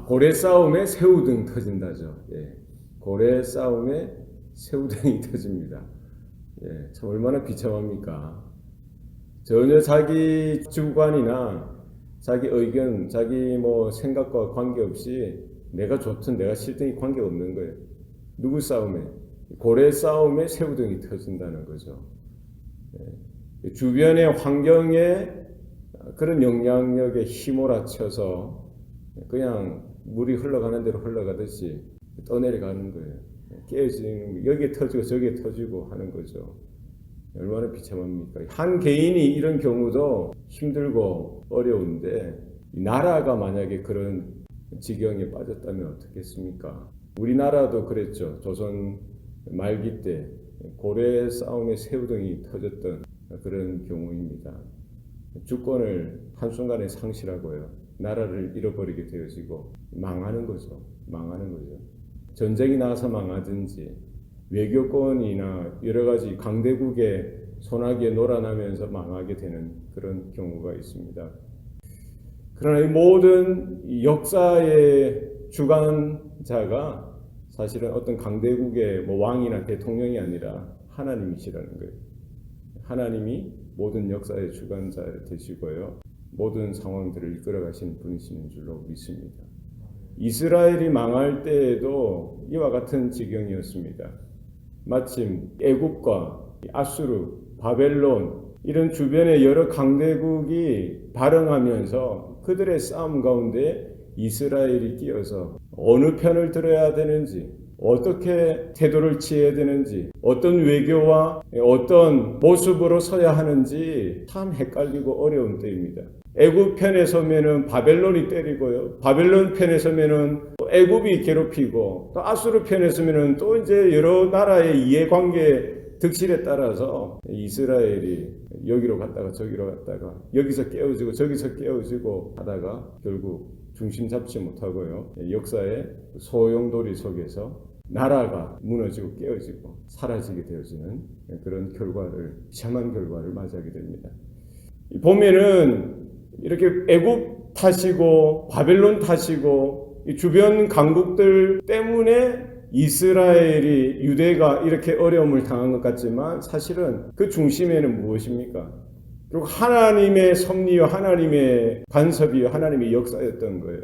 고래 싸움에 새우등 터진다죠. 예. 고래 싸움에 새우등이 터집니다. 예. 참 얼마나 비참합니까? 전혀 자기 주관이나 자기 의견, 자기 생각과 관계없이 내가 좋든 내가 싫든 관계없는 거예요. 누구 싸움에? 고래 싸움에 새우등이 터진다는 거죠. 예. 주변의 환경에 그런 영향력에 휘몰아쳐서 그냥 물이 흘러가는 대로 흘러가듯이 떠내려가는 거예요. 깨어지는, 여기에 터지고 저기에 터지고 하는 거죠. 얼마나 비참합니까? 한 개인이 이런 경우도 힘들고 어려운데 나라가 만약에 그런 지경에 빠졌다면 어떻겠습니까? 우리나라도 그랬죠. 조선 말기 때 고래 싸움에 새우등이 터졌던 그런 경우입니다. 주권을 한순간에 상실하고요. 나라를 잃어버리게 되어지고 망하는 거죠. 망하는 거죠. 전쟁이 나서 망하든지 외교권이나 여러 가지 강대국의 손아귀에 놀아나면서 망하게 되는 그런 경우가 있습니다. 그러나 이 모든 역사의 주관자가 사실은 어떤 강대국의 왕이나 대통령이 아니라 하나님이시라는 거예요. 하나님이 모든 역사의 주관자 되시고요. 모든 상황들을 이끌어가시는 분이시는 줄로 믿습니다. 이스라엘이 망할 때에도 이와 같은 지경이었습니다. 마침 애굽과 아수르, 바벨론 이런 주변의 여러 강대국이 발흥하면서 그들의 싸움 가운데 이스라엘이 끼어서 어느 편을 들어야 되는지, 어떻게 태도를 취해야 되는지, 어떤 외교와 어떤 모습으로 서야 하는지 참 헷갈리고 어려운 때입니다. 애굽 편에 서면은 바벨론이 때리고요. 바벨론 편에 서면은 또 애굽이 괴롭히고, 또 아수르 편에 서면은 또 이제 여러 나라의 이해관계 득실에 따라서 이스라엘이 여기로 갔다가 저기로 갔다가 여기서 깨어지고 저기서 깨어지고 하다가 결국 중심 잡지 못하고요. 역사의 소용돌이 속에서 나라가 무너지고 깨어지고 사라지게 되어지는 그런 결과를, 비참한 결과를 맞이하게 됩니다. 보면은 이렇게 애굽 탓이고 바벨론 탓이고 이 주변 강국들 때문에 이스라엘이, 유대가 이렇게 어려움을 당한 것 같지만 사실은 그 중심에는 무엇입니까? 그리고 하나님의 섭리와 하나님의 간섭이와 하나님의 역사였던 거예요.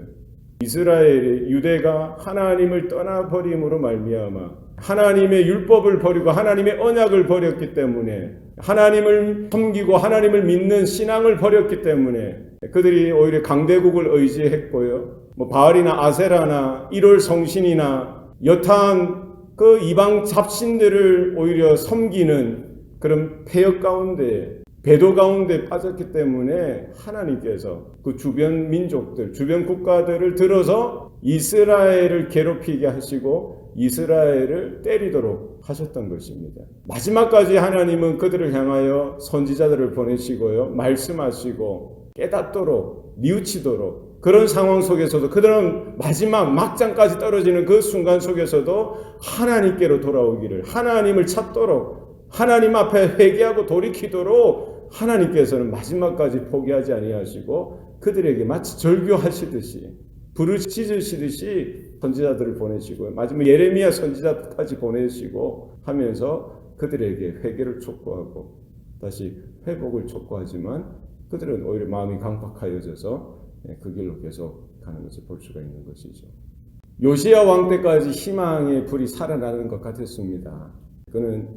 이스라엘이, 유대가 하나님을 떠나버림으로 말미암아 하나님의 율법을 버리고 하나님의 언약을 버렸기 때문에, 하나님을 섬기고 하나님을 믿는 신앙을 버렸기 때문에 그들이 오히려 강대국을 의지했고요. 바알이나 아세라나 1월 성신이나 여타한 그 이방 잡신들을 오히려 섬기는 그런 폐역 가운데, 배도 가운데 빠졌기 때문에 하나님께서 그 주변 민족들, 주변 국가들을 들어서 이스라엘을 괴롭히게 하시고 이스라엘을 때리도록 하셨던 것입니다. 마지막까지 하나님은 그들을 향하여 선지자들을 보내시고요. 말씀하시고 깨닫도록, 뉘우치도록, 그런 상황 속에서도 그들은 마지막 막장까지 떨어지는 그 순간 속에서도 하나님께로 돌아오기를, 하나님을 찾도록, 하나님 앞에 회개하고 돌이키도록 하나님께서는 마지막까지 포기하지 아니하시고 그들에게 마치 절규하시듯이, 부르짖으시듯이 선지자들을 보내시고 마지막 예레미야 선지자까지 보내시고 하면서 그들에게 회개를 촉구하고 다시 회복을 촉구하지만 그들은 오히려 마음이 강팍하여져서 그 길로 계속 가는 것을 볼 수가 있는 것이죠. 요시야 왕 때까지 희망의 불이 살아나는 것 같았습니다. 그는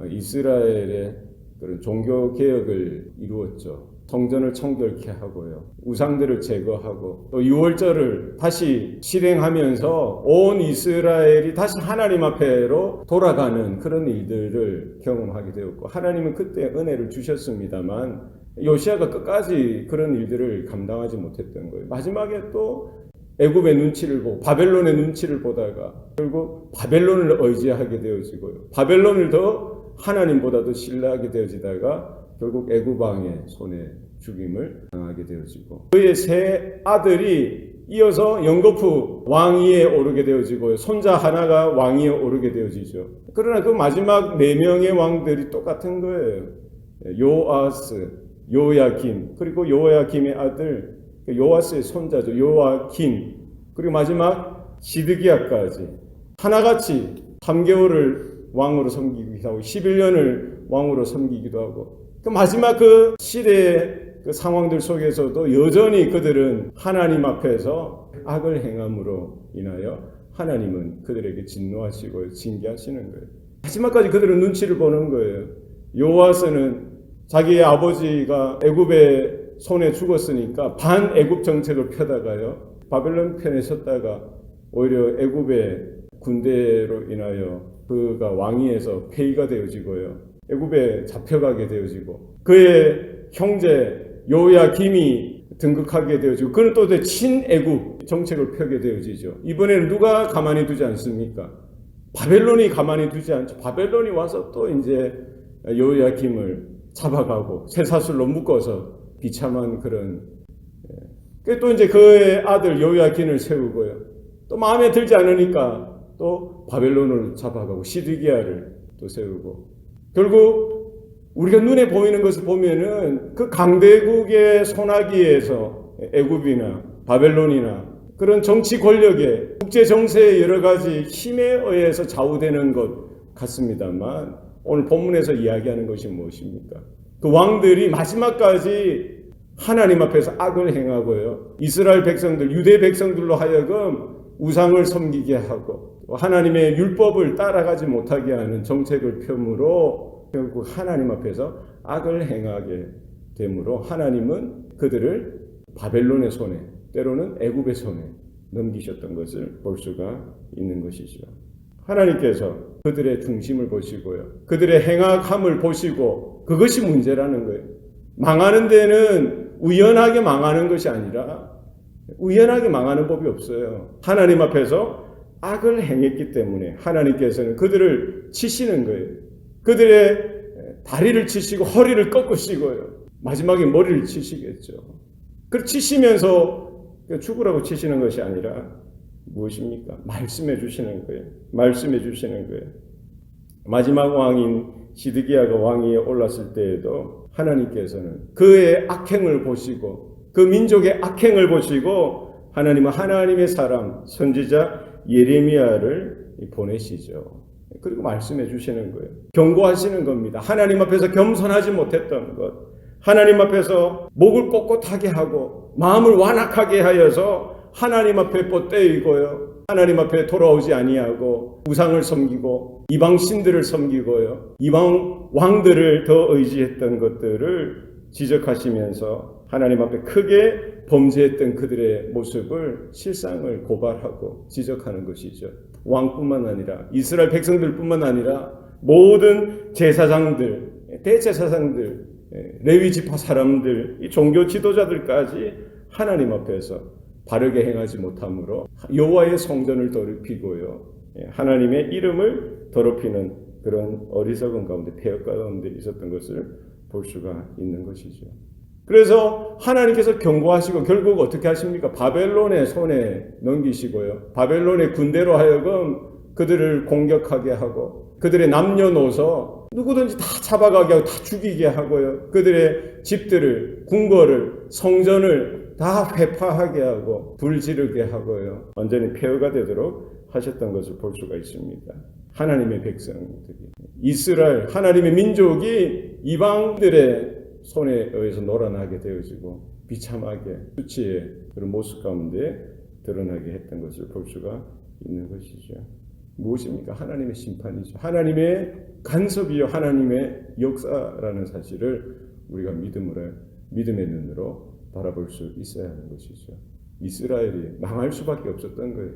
이스라엘의 그런 종교 개혁을 이루었죠. 성전을 청결케 하고요. 우상들을 제거하고 또 유월절을 다시 실행하면서 온 이스라엘이 다시 하나님 앞에로 돌아가는 그런 일들을 경험하게 되었고, 하나님은 그때 은혜를 주셨습니다만 요시야가 끝까지 그런 일들을 감당하지 못했던 거예요. 마지막에 또 애굽의 눈치를 보고 바벨론의 눈치를 보다가 결국 바벨론을 의지하게 되어지고요. 바벨론을 더 하나님보다도 신뢰하게 되어지다가 결국 애굽 왕의 손에 죽임을 당하게 되어지고, 그의 세 아들이 이어서 연거푸 왕위에 오르게 되어지고요. 손자 하나가 왕위에 오르게 되어지죠. 그러나 그 마지막 4명의 왕들이 똑같은 거예요. 요아스, 요야김, 그리고 요야김의 아들 요아스의 손자죠. 요아김, 그리고 마지막 시드기야까지 하나같이 3개월을 왕으로 섬기기도 하고 11년을 왕으로 섬기기도 하고 그 마지막 그 시대의 그 상황들 속에서도 여전히 그들은 하나님 앞에서 악을 행함으로 인하여 하나님은 그들에게 진노하시고 징계하시는 거예요. 마지막까지 그들은 눈치를 보는 거예요. 여호와서는 자기의 아버지가 애굽의 손에 죽었으니까 반애굽 정책을 펴다가요. 바벨론 편에 섰다가 오히려 애굽의 군대로 인하여 그가 왕위에서 폐위가 되어지고요. 애굽에 잡혀가게 되어지고 그의 형제 요야김이 등극하게 되어지고 그는 또 친애굽 정책을 펴게 되어지죠. 이번에는 누가 가만히 두지 않습니까? 바벨론이 가만히 두지 않죠. 바벨론이 와서 또 이제 요야김을 잡아가고 쇠사슬로 묶어서 비참한 그런 또 이제 그의 아들 요야긴을 세우고요. 또 마음에 들지 않으니까 또 바벨론을 잡아가고 시드기야를 또 세우고 결국 우리가 눈에 보이는 것을 보면은 그 강대국의 손아귀에서 애굽이나 바벨론이나 그런 정치 권력의 국제 정세의 여러 가지 힘에 의해서 좌우되는 것 같습니다만 오늘 본문에서 이야기하는 것이 무엇입니까? 그 왕들이 마지막까지 하나님 앞에서 악을 행하고요. 이스라엘 백성들, 유대 백성들로 하여금 우상을 섬기게 하고 하나님의 율법을 따라가지 못하게 하는 정책을 펴므로 결국 하나님 앞에서 악을 행하게 되므로 하나님은 그들을 바벨론의 손에 때로는 애굽의 손에 넘기셨던 것을 볼 수가 있는 것이죠. 하나님께서 그들의 중심을 보시고요. 그들의 행악함을 보시고 그것이 문제라는 거예요. 망하는 데는 우연하게 망하는 것이 아니라 우연하게 망하는 법이 없어요. 하나님 앞에서 악을 행했기 때문에 하나님께서는 그들을 치시는 거예요. 그들의 다리를 치시고 허리를 꺾으시고요. 마지막에 머리를 치시겠죠. 그 치시면서 죽으라고 치시는 것이 아니라 무엇입니까? 말씀해 주시는 거예요. 말씀해 주시는 거예요. 마지막 왕인 시드기야가 왕위에 올랐을 때에도 하나님께서는 그의 악행을 보시고 그 민족의 악행을 보시고 하나님은 하나님의 사람 선지자 예레미야를 보내시죠. 그리고 말씀해 주시는 거예요. 경고하시는 겁니다. 하나님 앞에서 겸손하지 못했던 것, 하나님 앞에서 목을 꼿꼿하게 하고 마음을 완악하게 하여서 하나님 앞에 뻗대이고요. 하나님 앞에 돌아오지 아니하고 우상을 섬기고 이방 신들을 섬기고요. 이방 왕들을 더 의지했던 것들을 지적하시면서 하나님 앞에 크게 범죄했던 그들의 모습을 실상을 고발하고 지적하는 것이죠. 왕뿐만 아니라 이스라엘 백성들뿐만 아니라 모든 제사장들, 대제사장들, 레위 지파 사람들, 이 종교 지도자들까지 하나님 앞에서 바르게 행하지 못함으로 여호와의 성전을 더럽히고요. 하나님의 이름을 더럽히는 그런 어리석은 가운데 폐역 가운데 있었던 것을 볼 수가 있는 것이죠. 그래서 하나님께서 경고하시고 결국 어떻게 하십니까? 바벨론의 손에 넘기시고요. 바벨론의 군대로 하여금 그들을 공격하게 하고 그들의 남녀노소 누구든지 다 잡아가게 하고 다 죽이게 하고요. 그들의 집들을, 궁궐을, 성전을 다 회파하게 하고 불지르게 하고요. 완전히 폐허가 되도록 하셨던 것을 볼 수가 있습니다. 하나님의 백성들이 이스라엘 하나님의 민족이 이방들의 손에 의해서 놀아나게 되어지고 비참하게 수치의 그런 모습 가운데 드러나게 했던 것을 볼 수가 있는 것이죠. 무엇입니까? 하나님의 심판이죠. 하나님의 간섭이요. 하나님의 역사라는 사실을 우리가 믿음의 눈으로 바라볼 수 있어야 하는 것이죠. 이스라엘이 망할 수밖에 없었던 거예요.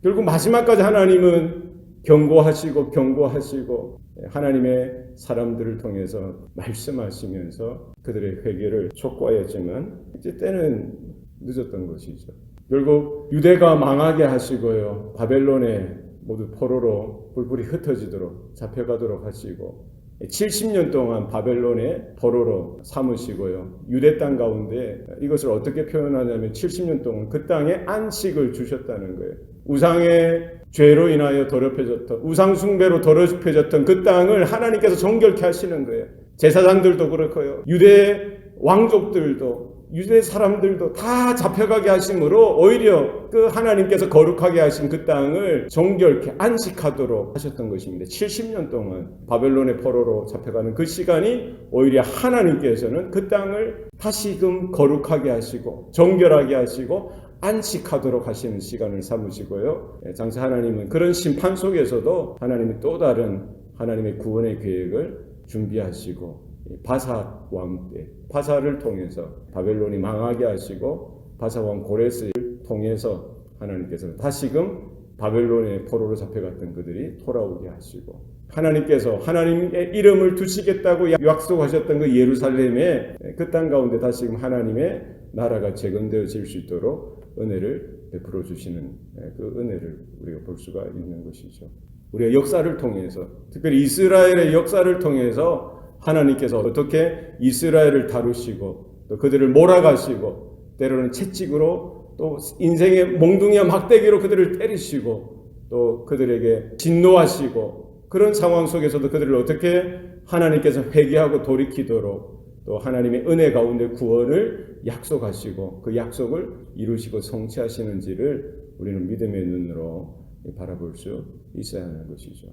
결국 마지막까지 하나님은 경고하시고 하나님의 사람들을 통해서 말씀하시면서 그들의 회개를 촉구하였지만 이제 때는 늦었던 것이죠. 결국 유대가 망하게 하시고요. 바벨론에 모두 포로로 뿔뿔이 흩어지도록 잡혀가도록 하시고 70년 동안 바벨론의 포로로 삼으시고요. 유대 땅 가운데 이것을 어떻게 표현하냐면 70년 동안 그 땅에 안식을 주셨다는 거예요. 우상의 죄로 인하여 더럽혀졌던 우상 숭배로 더럽혀졌던 그 땅을 하나님께서 정결케 하시는 거예요. 제사장들도 그렇고요. 유대 왕족들도 유대 사람들도 다 잡혀가게 하심으로 오히려 그 하나님께서 거룩하게 하신 그 땅을 정결케 안식하도록 하셨던 것입니다. 70년 동안 바벨론의 포로로 잡혀가는 그 시간이 오히려 하나님께서는 그 땅을 다시금 거룩하게 하시고 정결하게 하시고 안식하도록 하시는 시간을 삼으시고요. 장차 하나님은 그런 심판 속에서도 하나님이 또 다른 하나님의 구원의 계획을 준비하시고 바사 왕 때 바사를 통해서 바벨론이 망하게 하시고 바사 왕 고레스를 통해서 하나님께서 다시금 바벨론의 포로로 잡혀갔던 그들이 돌아오게 하시고 하나님께서 하나님의 이름을 두시겠다고 약속하셨던 그 예루살렘에 그 땅 가운데 다시금 하나님의 나라가 재건되어질 수 있도록 은혜를 베풀어 주시는 그 은혜를 우리가 볼 수가 있는 것이죠. 우리가 역사를 통해서 특별히 이스라엘의 역사를 통해서 하나님께서 어떻게 이스라엘을 다루시고 또 그들을 몰아가시고 때로는 채찍으로 또 인생의 몽둥이와 막대기로 그들을 때리시고 또 그들에게 진노하시고 그런 상황 속에서도 그들을 어떻게 하나님께서 회개하고 돌이키도록 또 하나님의 은혜 가운데 구원을 약속하시고 그 약속을 이루시고 성취하시는지를 우리는 믿음의 눈으로 바라볼 수 있어야 하는 것이죠.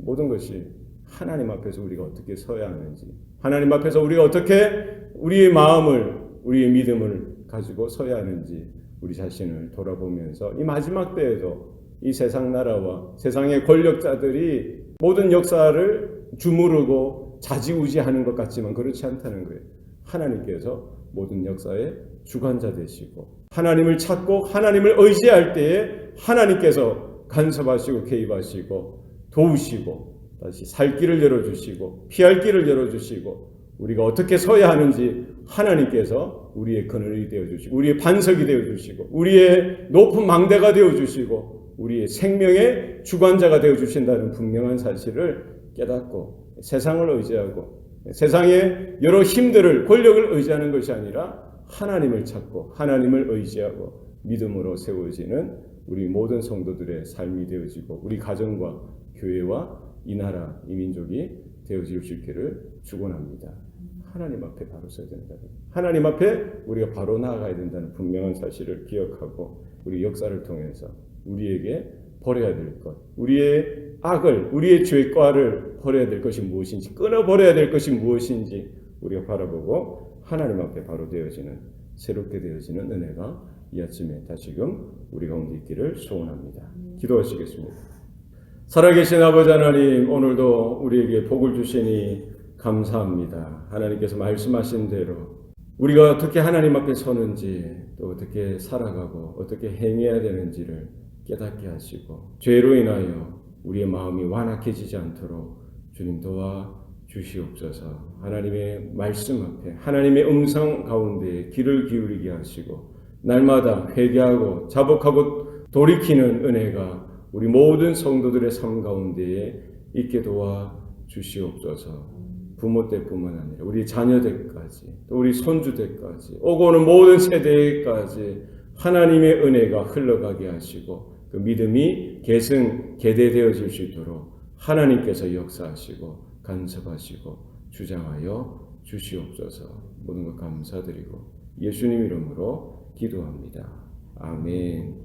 모든 것이 하나님 앞에서 우리가 어떻게 서야 하는지, 하나님 앞에서 우리가 어떻게 우리의 마음을, 우리의 믿음을 가지고 서야 하는지 우리 자신을 돌아보면서 이 마지막 때에도 이 세상 나라와 세상의 권력자들이 모든 역사를 주무르고 좌지우지하는 것 같지만 그렇지 않다는 거예요. 하나님께서 모든 역사의 주관자 되시고 하나님을 찾고 하나님을 의지할 때에 하나님께서 간섭하시고 개입하시고 도우시고 다시 살 길을 열어주시고 피할 길을 열어주시고 우리가 어떻게 서야 하는지 하나님께서 우리의 그늘이 되어주시고 우리의 반석이 되어주시고 우리의 높은 망대가 되어주시고 우리의 생명의 주관자가 되어주신다는 분명한 사실을 깨닫고 세상을 의지하고 세상의 여러 힘들을 권력을 의지하는 것이 아니라 하나님을 찾고 하나님을 의지하고 믿음으로 세워지는 우리 모든 성도들의 삶이 되어지고 우리 가정과 교회와 이 나라, 이 민족이 되어질 수 있기를 축원합니다. 하나님 앞에 바로 서야 된다. 하나님 앞에 우리가 바로 나아가야 된다는 분명한 사실을 기억하고 우리 역사를 통해서 우리에게 버려야 될 것, 우리의 악을, 우리의 죄과를 버려야 될 것이 무엇인지, 끊어버려야 될 것이 무엇인지 우리가 바라보고 하나님 앞에 바로 되어지는, 새롭게 되어지는 은혜가 이 아침에 다시금 우리 가운데 있기를 소원합니다. 기도하시겠습니다. 살아계신 아버지 하나님, 오늘도 우리에게 복을 주시니 감사합니다. 하나님께서 말씀하신 대로 우리가 어떻게 하나님 앞에 서는지 또 어떻게 살아가고 어떻게 행해야 되는지를 깨닫게 하시고 죄로 인하여 우리의 마음이 완악해지지 않도록 주님 도와 주시옵소서. 하나님의 말씀 앞에 하나님의 음성 가운데 귀를 기울이게 하시고 날마다 회개하고 자복하고 돌이키는 은혜가 우리 모든 성도들의 삶 가운데에 있게 도와 주시옵소서. 부모 때뿐만 아니라 우리 자녀 때까지 또 우리 손주 때까지 오고 오는 모든 세대까지 하나님의 은혜가 흘러가게 하시고 그 믿음이 계승 계대되어질 수 있도록 하나님께서 역사하시고 간섭하시고 주장하여 주시옵소서. 모든 것 감사드리고 예수님 이름으로 기도합니다. 아멘.